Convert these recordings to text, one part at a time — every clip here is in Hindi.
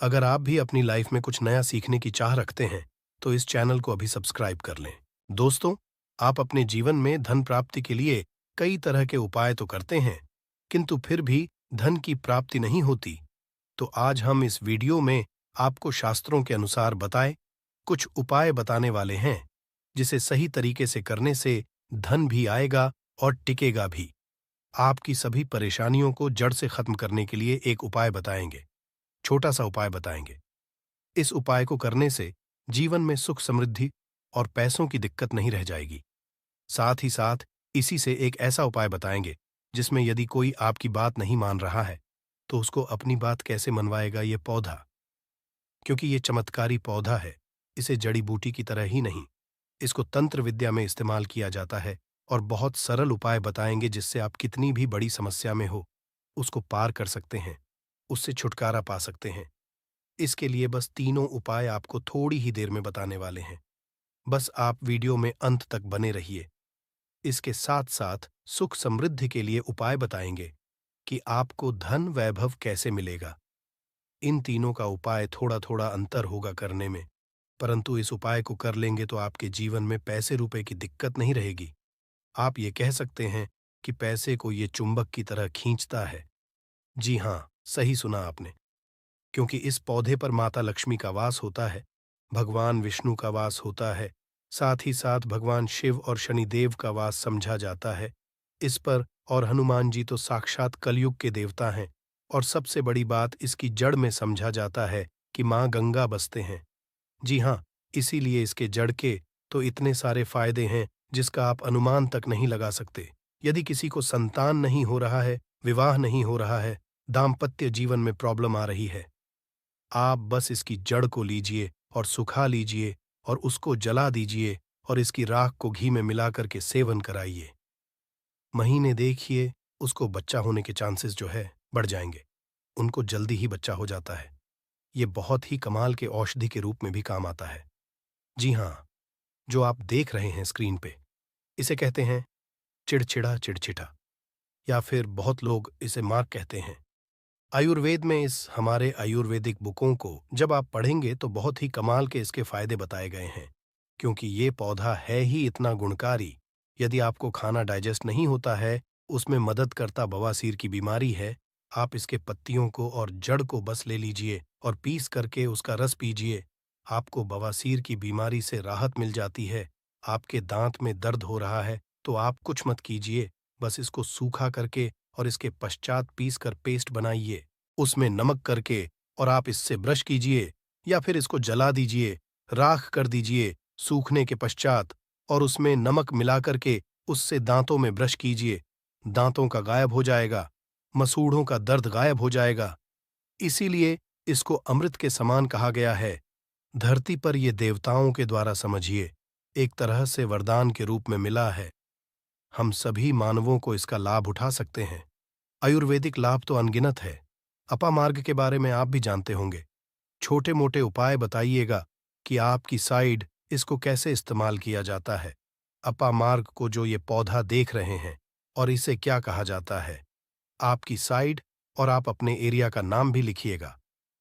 अगर आप भी अपनी लाइफ में कुछ नया सीखने की चाह रखते हैं, तो इस चैनल को अभी सब्सक्राइब कर लें। दोस्तों, आप अपने जीवन में धन प्राप्ति के लिए कई तरह के उपाय तो करते हैं, किंतु फिर भी धन की प्राप्ति नहीं होती। तो आज हम इस वीडियो में आपको शास्त्रों के अनुसार बताए कुछ उपाय बताने वाले हैं, जिसे सही तरीके से करने से धन भी आएगा और टिकेगा भी। आपकी सभी परेशानियों को जड़ से खत्म करने के लिए एक उपाय बताएंगे, छोटा सा उपाय बताएंगे। इस उपाय को करने से जीवन में सुख समृद्धि और पैसों की दिक्कत नहीं रह जाएगी। साथ ही साथ इसी से एक ऐसा उपाय बताएंगे जिसमें यदि कोई आपकी बात नहीं मान रहा है, तो उसको अपनी बात कैसे मनवाएगा ये पौधा, क्योंकि ये चमत्कारी पौधा है। इसे जड़ी बूटी की तरह ही नहीं, इसको तंत्र विद्या में इस्तेमाल किया जाता है और बहुत सरल उपाय बताएंगे जिससे आप कितनी भी बड़ी समस्या में हो, उसको पार कर सकते हैं, उससे छुटकारा पा सकते हैं। इसके लिए बस तीनों उपाय आपको थोड़ी ही देर में बताने वाले हैं। बस आप वीडियो में अंत तक बने रहिए। इसके साथ साथ सुख समृद्धि के लिए उपाय बताएंगे कि आपको धन वैभव कैसे मिलेगा। इन तीनों का उपाय थोड़ा थोड़ा अंतर होगा करने में, परंतु इस उपाय को कर लेंगे तो आपके जीवन में पैसे रुपए की दिक्कत नहीं रहेगी। आप ये कह सकते हैं कि पैसे को ये चुंबक की तरह खींचता है। जी हाँ, सही सुना आपने, क्योंकि इस पौधे पर माता लक्ष्मी का वास होता है, भगवान विष्णु का वास होता है, साथ ही साथ भगवान शिव और शनिदेव का वास समझा जाता है इस पर। और हनुमान जी तो साक्षात कलयुग के देवता हैं। और सबसे बड़ी बात, इसकी जड़ में समझा जाता है कि माँ गंगा बसते हैं। जी हाँ, इसीलिए इसके जड़ के तो इतने सारे फायदे हैं जिसका आप अनुमान तक नहीं लगा सकते। यदि किसी को संतान नहीं हो रहा है, विवाह नहीं हो रहा है, दाम्पत्य जीवन में प्रॉब्लम आ रही है, आप बस इसकी जड़ को लीजिए और सुखा लीजिए और उसको जला दीजिए और इसकी राख को घी में मिलाकर के सेवन कराइए। महीने देखिए, उसको बच्चा होने के चांसेस जो है बढ़ जाएंगे। उनको जल्दी ही बच्चा हो जाता है। ये बहुत ही कमाल के औषधि के रूप में भी काम आता है। जी हाँ, जो आप देख रहे हैं स्क्रीन पे, इसे कहते हैं चिड़चिड़ा चिड़चिटा, या फिर बहुत लोग इसे मार्क कहते हैं। आयुर्वेद में इस हमारे आयुर्वेदिक बुकों को जब आप पढ़ेंगे तो बहुत ही कमाल के इसके फायदे बताए गए हैं, क्योंकि ये पौधा है ही इतना गुणकारी। यदि आपको खाना डाइजेस्ट नहीं होता है, उसमें मदद करता बवासीर की बीमारी है, आप इसके पत्तियों को और जड़ को बस ले लीजिए और पीस करके उसका रस पीजिए। आपको बवासीर की बीमारी से राहत मिल जाती है। आपके दांत में दर्द हो रहा है तो आप कुछ मत कीजिए, बस इसको सूखा करके और इसके पश्चात पीस कर पेस्ट बनाइए, उसमें नमक करके, और आप इससे ब्रश कीजिए या फिर इसको जला दीजिए, राख कर दीजिए सूखने के पश्चात, और उसमें नमक मिला करके उससे दांतों में ब्रश कीजिए। दांतों का गायब हो जाएगा, मसूड़ों का दर्द गायब हो जाएगा। इसीलिए इसको अमृत के समान कहा गया है। धरती पर ये देवताओं के द्वारा समझिए एक तरह से वरदान के रूप में मिला है। हम सभी मानवों को इसका लाभ उठा सकते हैं। आयुर्वेदिक लाभ तो अनगिनत है। अपामार्ग के बारे में आप भी जानते होंगे। छोटे मोटे उपाय बताइएगा कि आपकी साइड इसको कैसे इस्तेमाल किया जाता है। अपामार्ग को जो ये पौधा देख रहे हैं, और इसे क्या कहा जाता है, आपकी साइड, और आप अपने एरिया का नाम भी लिखिएगा।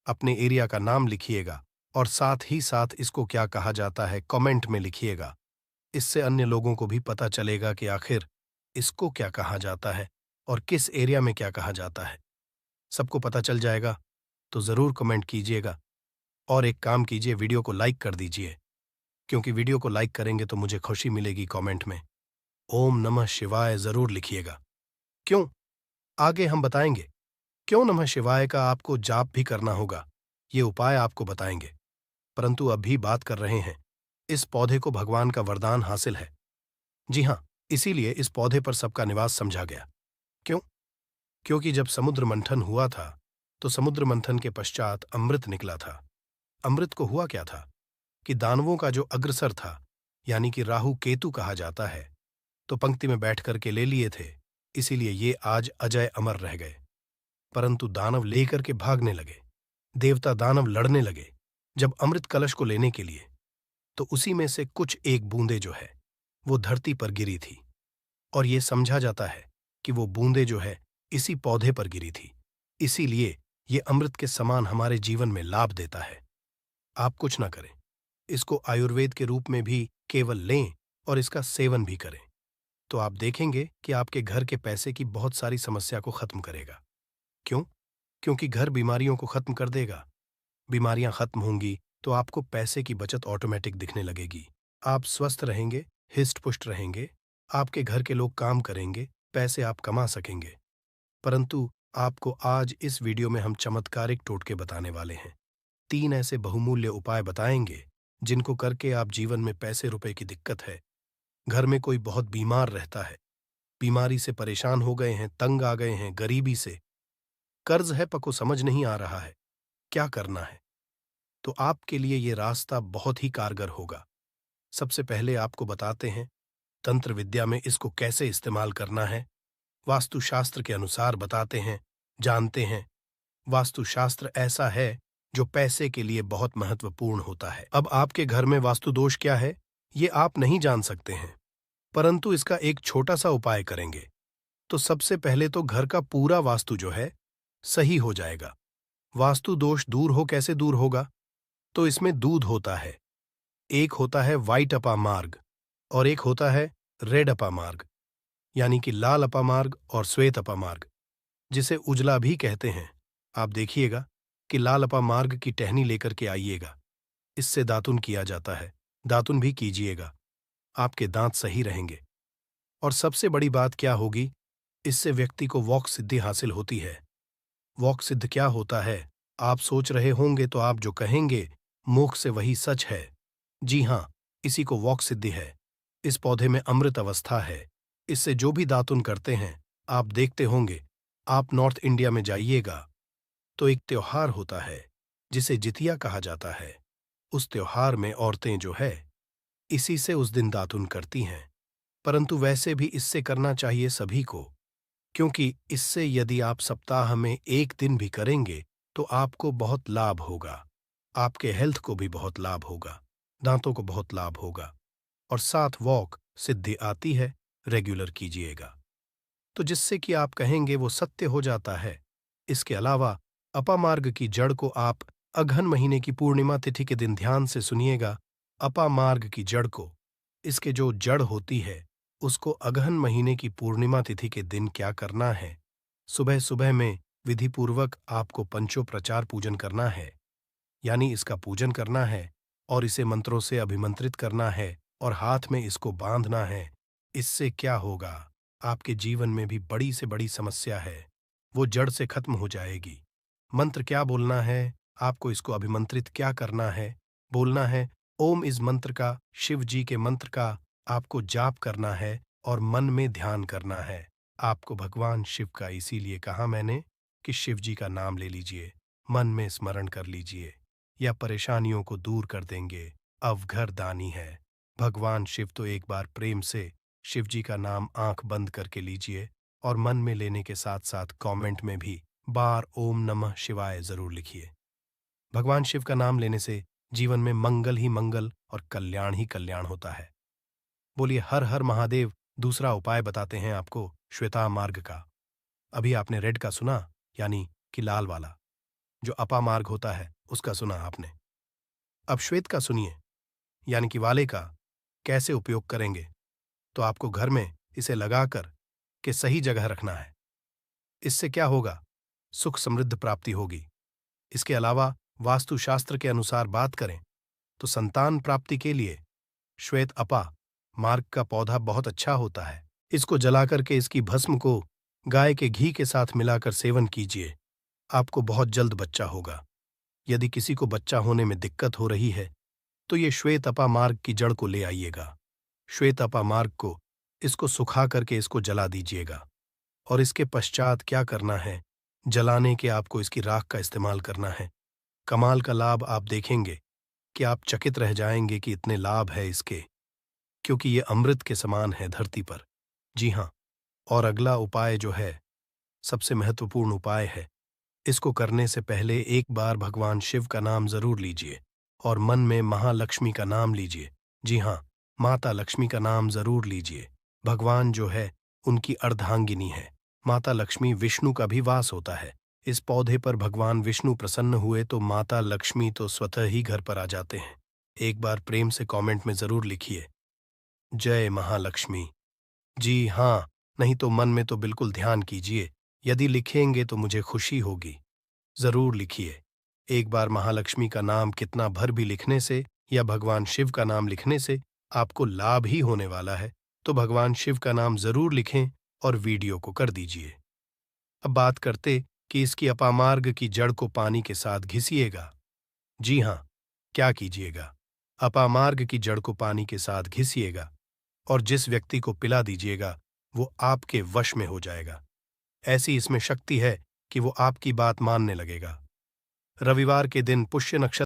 अपने एरिया का नाम लिखिएगा और साथ ही साथ इसको क्या कहा जाता है कमेंट में लिखिएगा। इससे अन्य लोगों को भी पता चलेगा कि आखिर इसको क्या कहा जाता है और किस एरिया में क्या कहा जाता है। सबको पता चल जाएगा, तो ज़रूर कमेंट कीजिएगा। और एक काम कीजिए, वीडियो को लाइक कर दीजिए, क्योंकि वीडियो को लाइक करेंगे तो मुझे खुशी मिलेगी। कमेंट में ओम नमः शिवाय ज़रूर लिखिएगा। क्यों? आगे हम बताएंगे क्यों नमः शिवाय का आपको जाप भी करना होगा। ये उपाय आपको बताएंगे, परंतु अभी बात कर रहे हैं, इस पौधे को भगवान का वरदान हासिल है। जी हाँ, इसीलिए इस पौधे पर सबका निवास समझा गया। क्यों? क्योंकि जब समुद्र मंथन हुआ था, तो समुद्र मंथन के पश्चात अमृत निकला था। अमृत को हुआ क्या था कि दानवों का जो अग्रसर था, यानी कि राहु केतु कहा जाता है, तो पंक्ति में बैठ करके ले लिए थे। इसीलिए ये आज अजय अमर रह गए। परंतु दानव लेकर के भागने लगे, देवता दानव लड़ने लगे जब अमृत कलश को लेने के लिए, तो उसी में से कुछ एक बूंदे जो है वो धरती पर गिरी थी। और ये समझा जाता है कि वो बूंदे जो है इसी पौधे पर गिरी थी। इसीलिए ये अमृत के समान हमारे जीवन में लाभ देता है। आप कुछ ना करें, इसको आयुर्वेद के रूप में भी केवल लें और इसका सेवन भी करें, तो आप देखेंगे कि आपके घर के पैसे की बहुत सारी समस्या को खत्म करेगा। क्यों? क्योंकि घर बीमारियों को खत्म कर देगा। बीमारियां खत्म होंगी तो आपको पैसे की बचत ऑटोमेटिक दिखने लगेगी। आप स्वस्थ रहेंगे, हिस्ट पुष्ट रहेंगे, आपके घर के लोग काम करेंगे, पैसे आप कमा सकेंगे। परंतु आपको आज इस वीडियो में हम चमत्कारिक टोटके बताने वाले हैं। 3 ऐसे बहुमूल्य उपाय बताएंगे जिनको करके आप जीवन में पैसे रुपए की दिक्कत है, घर में कोई बहुत बीमार रहता है, बीमारी से परेशान हो गए हैं, तंग आ गए हैं, गरीबी से, कर्ज है पको समझ नहीं आ रहा है, क्या करना है, तो आपके लिए ये रास्ता बहुत ही कारगर होगा। सबसे पहले आपको बताते हैं तंत्र विद्या में इसको कैसे इस्तेमाल करना है, वास्तुशास्त्र के अनुसार बताते हैं, जानते हैं। वास्तुशास्त्र ऐसा है जो पैसे के लिए बहुत महत्वपूर्ण होता है। अब आपके घर में वास्तु दोष क्या है, ये आप नहीं जान सकते हैं, परंतु इसका एक छोटा सा उपाय करेंगे तो सबसे पहले तो घर का पूरा वास्तु जो है सही हो जाएगा। वास्तु दोष दूर हो, कैसे दूर होगा? तो इसमें दूध होता है, एक होता है व्हाइट अपामार्ग और एक होता है रेड अपामार्ग, यानी कि लाल अपामार्ग और श्वेत अपामार्ग, जिसे उजला भी कहते हैं। आप देखिएगा कि लाल अपामार्ग की टहनी लेकर के आइएगा, इससे दातुन किया जाता है, दातुन भी कीजिएगा, आपके दांत सही रहेंगे। और सबसे बड़ी बात क्या होगी, इससे व्यक्ति को वॉक सिद्धि हासिल होती है। वॉक सिद्ध क्या होता है, आप सोच रहे होंगे तो आप जो कहेंगे मुख से वही सच है। जी हाँ, इसी को वॉक सिद्धि है। इस पौधे में अमृत अवस्था है, इससे जो भी दातुन करते हैं आप देखते होंगे। आप नॉर्थ इंडिया में जाइएगा तो एक त्योहार होता है जिसे जितिया कहा जाता है। उस त्योहार में औरतें जो है इसी से उस दिन दातुन करती हैं, परंतु वैसे भी इससे करना चाहिए सभी को, क्योंकि इससे यदि आप सप्ताह में 1 दिन भी करेंगे तो आपको बहुत लाभ होगा, आपके हेल्थ को भी बहुत लाभ होगा, दांतों को बहुत लाभ होगा और साथ वॉक सिद्धि आती है, रेगुलर कीजिएगा तो जिससे कि आप कहेंगे वो सत्य हो जाता है। इसके अलावा अपामार्ग की जड़ को आप अघन महीने की पूर्णिमा तिथि के दिन ध्यान से सुनिएगा। अपामार्ग की जड़ को, इसके जो जड़ होती है उसको अगहन महीने की पूर्णिमा तिथि के दिन क्या करना है, सुबह सुबह में विधिपूर्वक आपको पंचोपचार पूजन करना है, यानी इसका पूजन करना है और इसे मंत्रों से अभिमंत्रित करना है और हाथ में इसको बांधना है। इससे क्या होगा, आपके जीवन में भी बड़ी से बड़ी समस्या है वो जड़ से खत्म हो जाएगी। मंत्र क्या बोलना है, आपको इसको अभिमंत्रित क्या करना है, बोलना है ओम। इस मंत्र का, शिव जी के मंत्र का आपको जाप करना है और मन में ध्यान करना है। आपको भगवान शिव का इसीलिए कहा मैंने कि शिव जी का नाम ले लीजिए, मन में स्मरण कर लीजिए, या परेशानियों को दूर कर देंगे। अवघर दानी है भगवान शिव, तो एक बार प्रेम से शिव जी का नाम आंख बंद करके लीजिए और मन में लेने के साथ साथ कमेंट में भी बार ओम नमः शिवाय जरूर लिखिए। भगवान शिव का नाम लेने से जीवन में मंगल ही मंगल और कल्याण ही कल्याण होता है। बोलिए हर हर महादेव। दूसरा उपाय बताते हैं आपको श्वेता मार्ग का। अभी आपने रेड का सुना, यानी कि लाल वाला, जो अपा मार्ग होता है उसका सुना आपने। अब श्वेत का सुनिए, यानी कि वाले का। कैसे उपयोग करेंगे, तो आपको घर में इसे लगाकर के सही जगह रखना है। इससे क्या होगा, सुख समृद्ध प्राप्ति होगी। इसके अलावा वास्तुशास्त्र के अनुसार बात करें तो संतान प्राप्ति के लिए श्वेत अपा मार्ग का पौधा बहुत अच्छा होता है। इसको जलाकर के इसकी भस्म को गाय के घी के साथ मिलाकर सेवन कीजिए, आपको बहुत जल्द बच्चा होगा। यदि किसी को बच्चा होने में दिक्कत हो रही है तो ये श्वेत अपा मार्ग की जड़ को ले आइएगा। श्वेत अपा मार्ग को, इसको सुखा करके इसको जला दीजिएगा और इसके पश्चात क्या करना है, जलाने के आपको इसकी राख का इस्तेमाल करना है। कमाल का लाभ आप देखेंगे कि आप चकित रह जाएंगे कि इतने लाभ है इसके, क्योंकि ये अमृत के समान है धरती पर। जी हाँ, और अगला उपाय जो है सबसे महत्वपूर्ण उपाय है। इसको करने से पहले एक बार भगवान शिव का नाम जरूर लीजिए और मन में महालक्ष्मी का नाम लीजिए। जी हाँ, माता लक्ष्मी का नाम जरूर लीजिए। भगवान जो है उनकी अर्धांगिनी है। माता लक्ष्मी विष्णु का भी वास होता है, इस पौधे पर भगवान विष्णु प्रसन्न हुए तो माता लक्ष्मी तो स्वतः ही घर पर आ जाते हैं। एक बार प्रेम से कमेंट में जरूर लिखिए, जय महालक्ष्मी। जी हाँ, नहीं तो मन में तो बिल्कुल ध्यान कीजिए। यदि लिखेंगे तो मुझे खुशी होगी। जरूर लिखिए। एक बार महालक्ष्मी का नाम कितना भर भी लिखने से या भगवान शिव का नाम लिखने से आपको लाभ ही होने वाला है, तो भगवान शिव का नाम जरूर लिखें और वीडियो को कर दीजिए। अब बात करते कि इसकी अपामार्ग की जड़ को पानी के साथ घिसिएगा। जी हाँ, क्या कीजिएगा? अपामार्ग की जड़ को पानी के साथ घिसिएगा और जिस व्यक्ति को पिला दीजिएगा वो आपके वश में हो जाएगा। ऐसी इसमें शक्ति है कि वो आपकी बात मानने लगेगा। रविवार के दिन पुष्य नक्षत्र